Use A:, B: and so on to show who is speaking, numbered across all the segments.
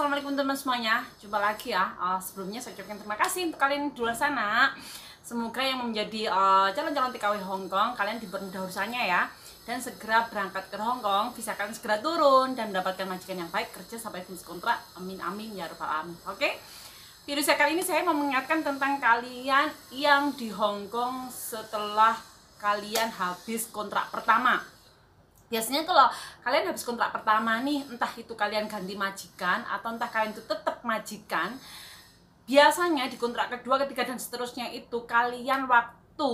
A: Assalamualaikum teman-teman semuanya. Jumpa lagi ya. Sebelumnya saya ucapkan terima kasih untuk kalian di luar sana. Semoga yang menjadi calon-calon TKW Hongkong kalian dipermudah urusannya ya, dan segera berangkat ke Hongkong, visa kalian segera turun dan mendapatkan majikan yang baik, kerja sampai finish kontrak. Amin amin ya rabbal alamin. Oke. Video saya kali ini saya mau mengingatkan tentang kalian yang di Hongkong setelah kalian habis kontrak pertama. Biasanya kalau kalian habis kontrak pertama nih, entah itu kalian ganti majikan atau entah kalian itu tetap majikan, biasanya di kontrak kedua, ketiga, dan seterusnya itu kalian waktu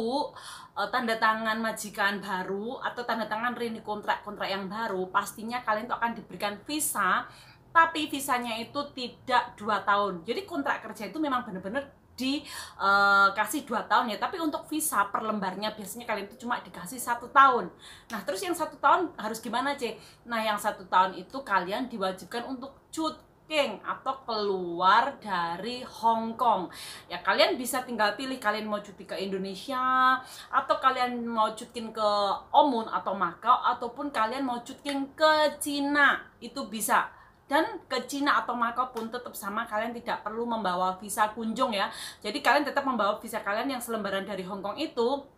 A: tanda tangan majikan baru atau tanda tangan renew kontrak yang baru, pastinya kalian tuh akan diberikan visa, tapi visanya itu tidak 2 tahun. Jadi kontrak kerja itu memang benar-benar dikasih 2 tahun ya, tapi untuk visa per lembarnya biasanya kalian itu cuma dikasih 1 tahun. Nah terus yang 1 tahun harus gimana C? Nah yang 1 tahun itu kalian diwajibkan untuk cuting atau keluar dari Hongkong ya. Kalian bisa tinggal pilih kalian mau cuti ke Indonesia, atau kalian mau cuting ke Omun atau Macau, ataupun kalian mau cuting ke Cina, itu bisa. Dan ke Cina atau Macau pun tetap sama, kalian tidak perlu membawa visa kunjung ya. Jadi kalian tetap membawa visa kalian yang selembaran dari Hongkong itu,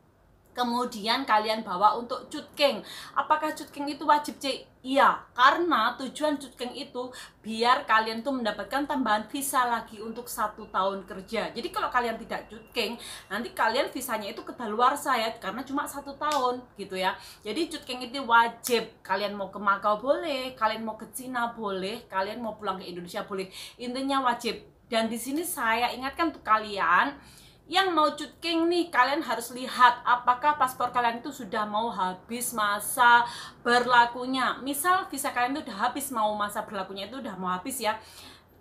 A: kemudian kalian bawa untuk cutking. Apakah cutking itu wajib C? Iya, karena tujuan cutking itu biar kalian tuh mendapatkan tambahan visa lagi untuk 1 tahun kerja. Jadi kalau kalian tidak cutking, nanti kalian visanya itu kedaluarsa ya, karena cuma 1 tahun gitu ya. Jadi cutking itu wajib. Kalian mau ke Macau boleh, kalian mau ke Cina boleh, kalian mau pulang ke Indonesia boleh. Intinya wajib. Dan di sini saya ingatkan untuk kalian yang mau cutking nih, kalian harus lihat apakah paspor kalian itu sudah mau habis masa berlakunya. Misal visa kalian itu udah habis, mau masa berlakunya itu udah mau habis ya.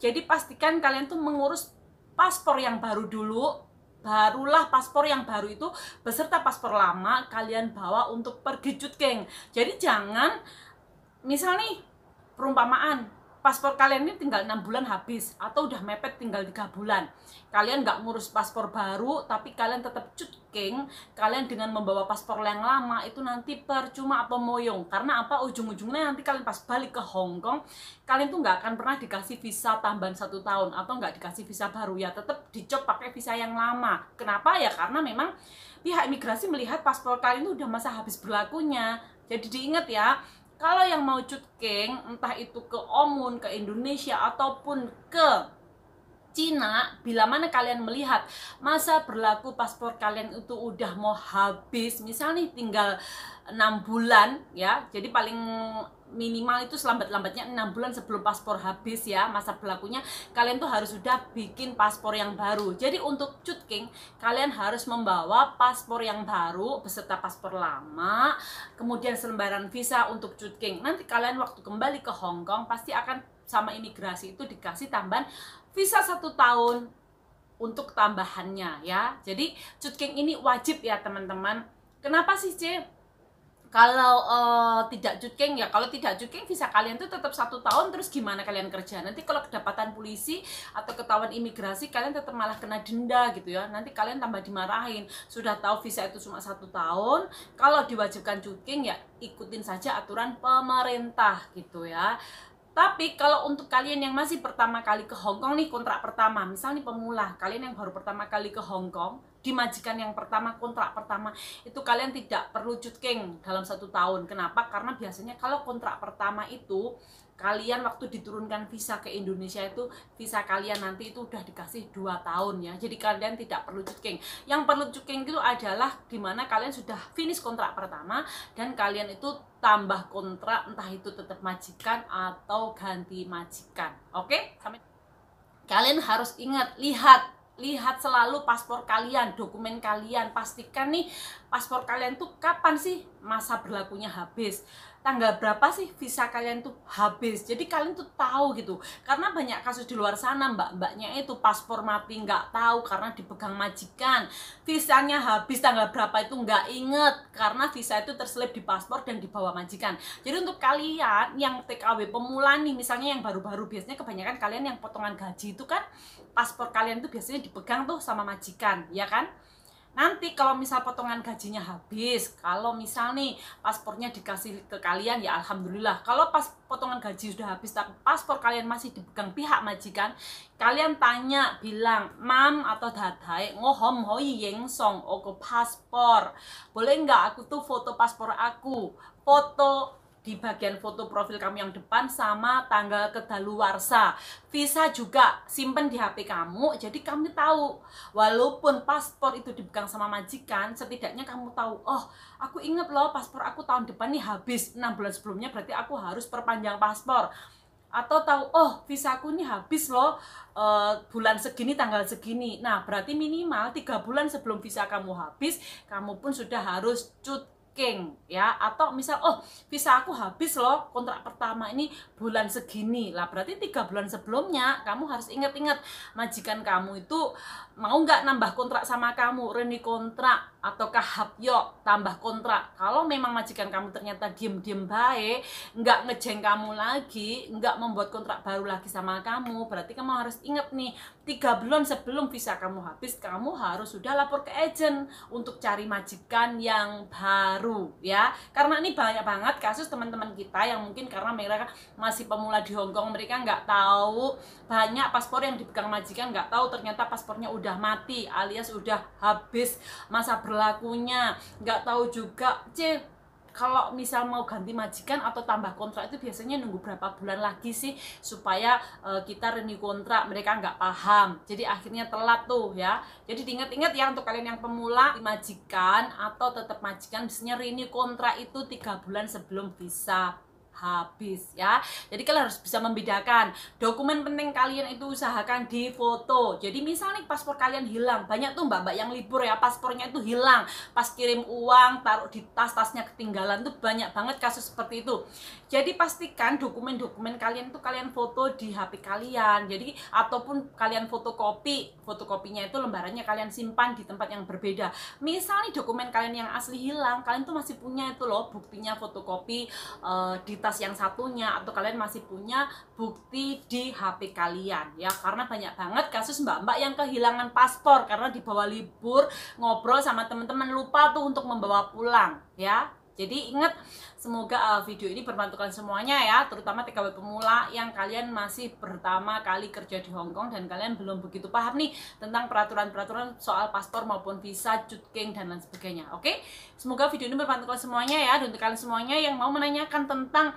A: Jadi pastikan kalian tuh mengurus paspor yang baru dulu, barulah paspor yang baru itu beserta paspor lama kalian bawa untuk pergi cutking. Jadi jangan, misal nih perumpamaan, paspor kalian ini tinggal 6 bulan habis, atau udah mepet tinggal 3 bulan, kalian nggak ngurus paspor baru tapi kalian tetap cutking, kalian dengan membawa paspor yang lama itu nanti percuma atau moyong. Karena apa? Ujung-ujungnya nanti kalian pas balik ke Hongkong, kalian tuh nggak akan pernah dikasih visa tambahan 1 tahun atau nggak dikasih visa baru ya, tetap dicop pakai visa yang lama. Kenapa ya? Karena memang pihak imigrasi melihat paspor kalian itu udah masa habis berlakunya. Jadi diingat ya, kalau yang mau cutking, entah itu ke Omun, ke Indonesia, ataupun ke Cina, bila mana kalian melihat masa berlaku paspor kalian itu udah mau habis, misal nih tinggal 6 bulan ya, jadi paling minimal itu selambat-lambatnya 6 bulan sebelum paspor habis ya masa berlakunya, kalian tuh harus sudah bikin paspor yang baru. Jadi untuk cutking kalian harus membawa paspor yang baru beserta paspor lama, kemudian selembaran visa untuk cutking. Nanti kalian waktu kembali ke Hongkong pasti akan sama imigrasi itu dikasih tambahan visa 1 tahun untuk tambahannya ya. Jadi cutking ini wajib ya teman-teman. Kenapa sih C? Kalau tidak cutking ya, kalau tidak cutking visa kalian tuh tetap 1 tahun, terus gimana kalian kerja? Nanti kalau kedapatan polisi atau ketahuan imigrasi, kalian tetap malah kena denda gitu ya. Nanti kalian tambah dimarahin. Sudah tahu visa itu cuma 1 tahun, kalau diwajibkan cutking ya ikutin saja aturan pemerintah gitu ya. Tapi kalau untuk kalian yang masih pertama kali ke Hongkong nih, kontrak pertama, misalnya pemula, kalian yang baru pertama kali ke Hongkong, di majikan yang pertama, kontrak pertama, itu kalian tidak perlu cutking dalam 1 tahun. Kenapa? Karena biasanya kalau kontrak pertama itu, kalian waktu diturunkan visa ke Indonesia itu, visa kalian nanti itu udah dikasih 2 tahun ya. Jadi kalian tidak perlu cutking. Yang perlu cutking itu adalah dimana kalian sudah finish kontrak pertama dan kalian itu tambah kontrak, entah itu tetap majikan atau ganti majikan. Oke? Kalian harus ingat, lihat selalu paspor kalian, dokumen kalian. Pastikan nih paspor kalian tuh kapan sih masa berlakunya habis, tanggal berapa sih visa kalian tuh habis. Jadi kalian tuh tahu gitu. Karena banyak kasus di luar sana mbak-mbaknya itu paspor mati nggak tahu karena dipegang majikan, visanya habis tanggal berapa itu nggak inget karena visa itu terselip di paspor dan dibawa majikan. Jadi untuk kalian yang TKW pemula nih, misalnya yang baru-baru, biasanya kebanyakan kalian yang potongan gaji itu kan paspor kalian tuh biasanya dipegang tuh sama majikan ya kan. Nanti kalau misal potongan gajinya habis, kalau misal nih paspornya dikasih ke kalian, ya alhamdulillah. Kalau pas potongan gaji sudah habis tapi paspor kalian masih dipegang pihak majikan, kalian tanya, bilang, "Mam atau Daday, ngohom hoi yeng song oko paspor. Boleh nggak aku tuh foto paspor aku? Foto di bagian foto profil kamu yang depan sama tanggal kedaluarsa. Visa juga simpen di HP kamu, jadi kami tahu. Walaupun paspor itu dipegang sama majikan, setidaknya kamu tahu, oh aku inget loh paspor aku tahun depan nih habis 6 bulan sebelumnya, berarti aku harus perpanjang paspor. Atau tahu, oh visaku ini habis loh bulan segini tanggal segini. Nah berarti minimal 3 bulan sebelum visa kamu habis, kamu pun sudah harus ya. Atau misal, oh visa aku habis loh kontrak pertama ini bulan segini lah, berarti 3 bulan sebelumnya kamu harus ingat-ingat majikan kamu itu mau nggak nambah kontrak sama kamu, renew kontrak ataukah hapyo tambah kontrak. Kalau memang majikan kamu ternyata diem-diem baik, nggak ngejeng kamu lagi, nggak membuat kontrak baru lagi sama kamu, berarti kamu harus ingat nih, 3 bulan sebelum visa kamu habis, kamu harus sudah lapor ke agent untuk cari majikan yang baru ya. Karena ini banyak banget kasus teman-teman kita yang mungkin karena mereka masih pemula di Hong Kong, mereka nggak tahu, banyak paspor yang dipegang majikan, nggak tahu ternyata paspornya udah mati alias udah habis masa berlakunya. Nggak tahu juga kalau misal mau ganti majikan atau tambah kontrak itu biasanya nunggu berapa bulan lagi sih supaya kita renew kontrak. Mereka nggak paham, jadi akhirnya telat tuh ya. Jadi diingat-ingat ya untuk kalian yang pemula, majikan atau tetap majikan biasanya renew kontrak itu 3 bulan sebelum visa habis ya. Jadi kalian harus bisa membedakan. Dokumen penting kalian itu usahakan di foto. Jadi misal nih paspor kalian hilang, banyak tuh mbak-mbak yang libur ya, paspornya itu hilang pas kirim uang, taruh di tas-tasnya ketinggalan, tuh banyak banget kasus seperti itu. Jadi pastikan dokumen-dokumen kalian itu kalian foto di HP kalian. Jadi ataupun kalian fotokopi, fotokopinya itu lembarannya kalian simpan di tempat yang berbeda. Misal nih dokumen kalian yang asli hilang, kalian tuh masih punya itu loh buktinya fotokopi di tas yang satunya, atau kalian masih punya bukti di HP kalian ya. Karena banyak banget kasus mbak-mbak yang kehilangan paspor karena dibawa libur, ngobrol sama teman-teman, lupa tuh untuk membawa pulang ya. Jadi ingat, semoga video ini bermanfaat kalian semuanya ya, terutama TKW pemula yang kalian masih pertama kali kerja di Hong Kong dan kalian belum begitu paham nih tentang peraturan-peraturan soal paspor maupun visa, cutking dan lain sebagainya. Oke, semoga video ini bermanfaat kalian semuanya ya. Dan untuk kalian semuanya yang mau menanyakan tentang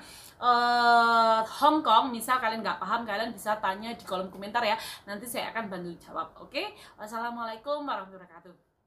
A: Hong Kong, misal kalian nggak paham, kalian bisa tanya di kolom komentar ya. Nanti saya akan bantu jawab. Oke, wassalamualaikum warahmatullahi wabarakatuh.